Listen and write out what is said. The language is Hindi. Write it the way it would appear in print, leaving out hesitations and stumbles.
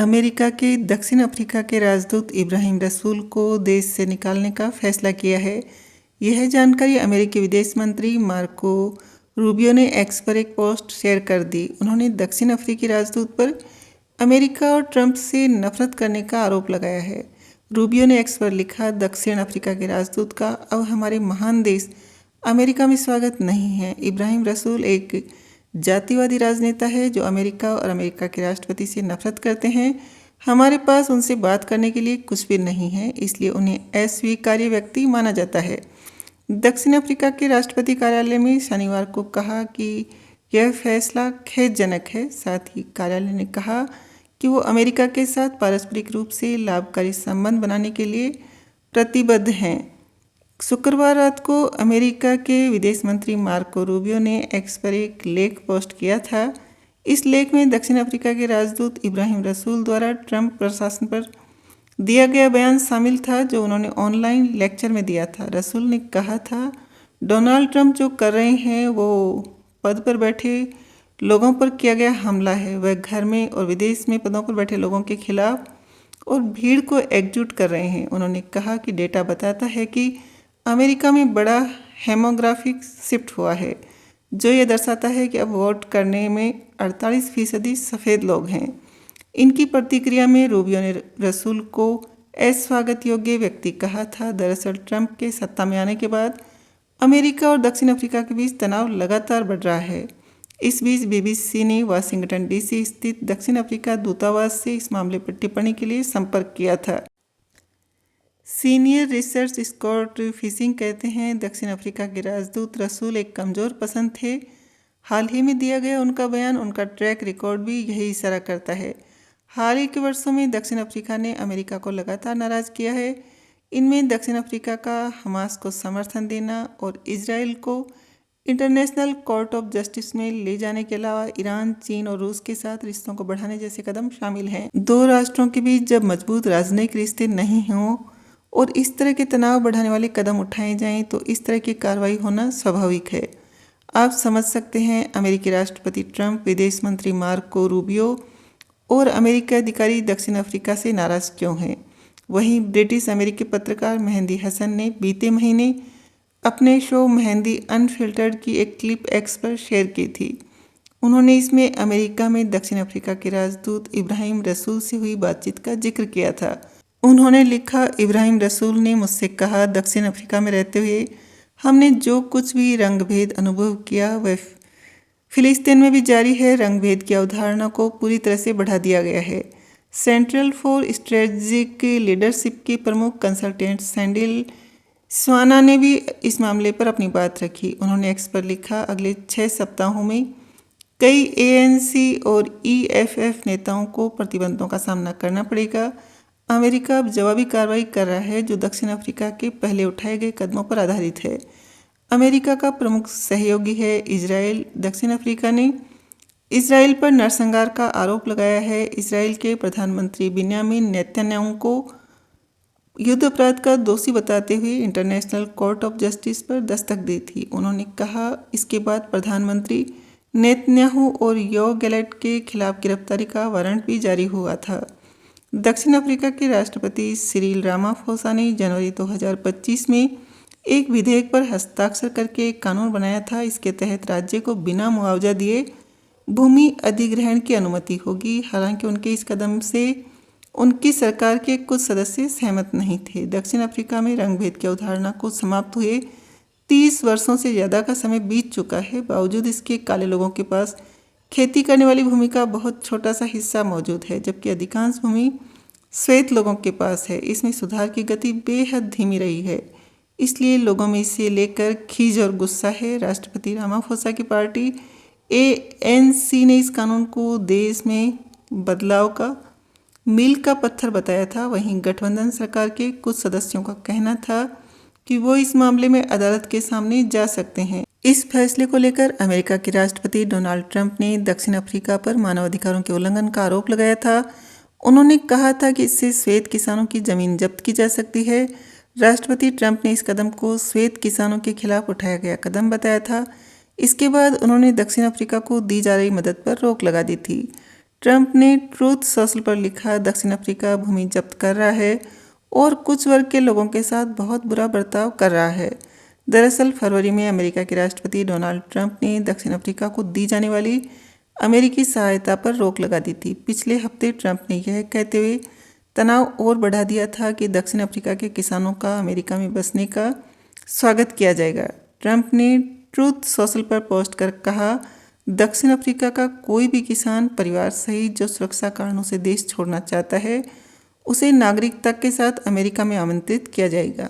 अमेरिका के दक्षिण अफ्रीका के राजदूत इब्राहिम रसूल को देश से निकालने का फैसला किया है। यह जानकारी अमेरिकी विदेश मंत्री मार्को रूबियो ने एक्स पर एक पोस्ट शेयर कर दी। उन्होंने दक्षिण अफ्रीकी राजदूत पर अमेरिका और ट्रंप से नफरत करने का आरोप लगाया है। रूबियो ने एक्स पर लिखा, दक्षिण अफ्रीका के राजदूत का अब हमारे महान देश अमेरिका में स्वागत नहीं है। इब्राहिम रसूल एक जातिवादी राजनेता है जो अमेरिका और अमेरिका के राष्ट्रपति से नफरत करते हैं। हमारे पास उनसे बात करने के लिए कुछ भी नहीं है, इसलिए उन्हें अस्वीकार्य व्यक्ति माना जाता है। दक्षिण अफ्रीका के राष्ट्रपति कार्यालय में शनिवार को कहा कि यह फैसला खेदजनक है। साथ ही कार्यालय ने कहा कि वो अमेरिका के साथ पारस्परिक रूप से लाभकारी संबंध बनाने के लिए प्रतिबद्ध हैं। शुक्रवार रात को अमेरिका के विदेश मंत्री मार्को रूबियो ने एक्स पर एक लेख पोस्ट किया था। इस लेख में दक्षिण अफ्रीका के राजदूत इब्राहिम रसूल द्वारा ट्रंप प्रशासन पर दिया गया बयान शामिल था, जो उन्होंने ऑनलाइन लेक्चर में दिया था। रसूल ने कहा था, डोनाल्ड ट्रंप जो कर रहे हैं वो पद पर बैठे लोगों पर किया गया हमला है। वह घर में और विदेश में पदों पर बैठे लोगों के खिलाफ और भीड़ को एकजुट कर रहे हैं। उन्होंने कहा कि डेटा बताता है कि अमेरिका में बड़ा हेमोग्राफिक शिफ्ट हुआ है, जो ये दर्शाता है कि अब वोट करने में 48% सफ़ेद लोग हैं। इनकी प्रतिक्रिया में रूबियो ने रसूल को अस्वागत योग्य व्यक्ति कहा था। दरअसल ट्रंप के सत्ता में आने के बाद अमेरिका और दक्षिण अफ्रीका के बीच तनाव लगातार बढ़ रहा है। इस बीच बीबीसी ने वाशिंगटन डीसी स्थित दक्षिण अफ्रीका दूतावास से इस मामले पर टिप्पणी के लिए संपर्क किया था। सीनियर रिसर्च स्कॉट फिशिंग कहते हैं, दक्षिण अफ्रीका के राजदूत रसूल एक कमज़ोर पसंद थे। हाल ही में दिया गया उनका बयान, उनका ट्रैक रिकॉर्ड भी यही इशारा करता है। हाल ही के वर्षों में दक्षिण अफ्रीका ने अमेरिका को लगातार नाराज़ किया है। इनमें दक्षिण अफ्रीका का हमास को समर्थन देना और इजराइल को इंटरनेशनल कोर्ट ऑफ जस्टिस में ले जाने के अलावा ईरान, चीन और रूस के साथ रिश्तों को बढ़ाने जैसे कदम शामिल हैं। दो राष्ट्रों के बीच जब मजबूत राजनयिक रिश्ते नहीं हों और इस तरह के तनाव बढ़ाने वाले कदम उठाए जाएं तो इस तरह की कार्रवाई होना स्वाभाविक है। आप समझ सकते हैं अमेरिकी राष्ट्रपति ट्रंप, विदेश मंत्री मार्को रूबियो और अमेरिकी अधिकारी दक्षिण अफ्रीका से नाराज़ क्यों हैं। वहीं ब्रिटिश अमेरिकी पत्रकार मेहंदी हसन ने बीते महीने अपने शो मेहंदी अनफिल्टर्ड की एक क्लिप एक्स पर शेयर की थी। उन्होंने इसमें अमेरिका में दक्षिण अफ्रीका के राजदूत इब्राहिम रसूल से हुई बातचीत का जिक्र किया था। उन्होंने लिखा, इब्राहिम रसूल ने मुझसे कहा, दक्षिण अफ्रीका में रहते हुए हमने जो कुछ भी रंगभेद अनुभव किया वह फिलिस्तीन में भी जारी है। रंगभेद की अवधारणा को पूरी तरह से बढ़ा दिया गया है। सेंट्रल फॉर स्ट्रेटजिक लीडरशिप के प्रमुख कंसल्टेंट सैंडिल स्वाना ने भी इस मामले पर अपनी बात रखी। उन्होंने एक्स पर लिखा, अगले 6 सप्ताहों में कई एएनसी और ईएफएफ नेताओं को प्रतिबंधों का सामना करना पड़ेगा। अमेरिका अब जवाबी कार्रवाई कर रहा है जो दक्षिण अफ्रीका के पहले उठाए गए कदमों पर आधारित है। अमेरिका का प्रमुख सहयोगी है इजराइल। दक्षिण अफ्रीका ने इजराइल पर नरसंहार का आरोप लगाया है। इजराइल के प्रधानमंत्री बिन्यामिन नेतन्याहू को युद्ध अपराध का दोषी बताते हुए इंटरनेशनल कोर्ट ऑफ जस्टिस पर दस्तक दी थी। उन्होंने कहा, इसके बाद प्रधानमंत्री नेतन्याहू और योव गैलेट के खिलाफ गिरफ्तारी का वारंट भी जारी हुआ था। दक्षिण अफ्रीका के राष्ट्रपति सिरिल रामाफोसा ने जनवरी 2025 में एक विधेयक पर हस्ताक्षर करके एक कानून बनाया था। इसके तहत राज्य को बिना मुआवजा दिए भूमि अधिग्रहण की अनुमति होगी। हालांकि उनके इस कदम से उनकी सरकार के कुछ सदस्य सहमत नहीं थे। दक्षिण अफ्रीका में रंगभेद की अवधारणा को समाप्त हुए 30 वर्षों से ज़्यादा का समय बीत चुका है। बावजूद इसके काले लोगों के पास खेती करने वाली भूमि का बहुत छोटा सा हिस्सा मौजूद है, जबकि अधिकांश भूमि श्वेत लोगों के पास है। इसमें सुधार की गति बेहद धीमी रही है, इसलिए लोगों में इसे लेकर खीज और गुस्सा है। राष्ट्रपति रामाफोसा की पार्टी एएनसी ने इस कानून को देश में बदलाव का मील का पत्थर बताया था। वहीं गठबंधन सरकार के कुछ सदस्यों का कहना था कि वो इस मामले में अदालत के सामने जा सकते हैं। इस फैसले को लेकर अमेरिका के राष्ट्रपति डोनाल्ड ट्रंप ने दक्षिण अफ्रीका पर मानवाधिकारों के उल्लंघन का आरोप लगाया था। उन्होंने कहा था कि इससे श्वेत किसानों की जमीन जब्त की जा सकती है। राष्ट्रपति ट्रंप ने इस कदम को श्वेत किसानों के खिलाफ उठाया गया कदम बताया था। इसके बाद उन्होंने दक्षिण अफ्रीका को दी जा रही मदद पर रोक लगा दी थी। ट्रंप ने ट्रूथ सोशल पर लिखा, दक्षिण अफ्रीका भूमि जब्त कर रहा है और कुछ वर्ग के लोगों के साथ बहुत बुरा बर्ताव कर रहा है। दरअसल फरवरी में अमेरिका के राष्ट्रपति डोनाल्ड ट्रंप ने दक्षिण अफ्रीका को दी जाने वाली अमेरिकी सहायता पर रोक लगा दी थी। पिछले हफ्ते ट्रंप ने यह कहते हुए तनाव और बढ़ा दिया था कि दक्षिण अफ्रीका के किसानों का अमेरिका में बसने का स्वागत किया जाएगा। ट्रंप ने ट्रूथ सोशल पर पोस्ट कर कहा, दक्षिण अफ्रीका का कोई भी किसान परिवार सहित जो सुरक्षा कारणों से देश छोड़ना चाहता है, उसे नागरिकता के साथ अमेरिका में आमंत्रित किया जाएगा।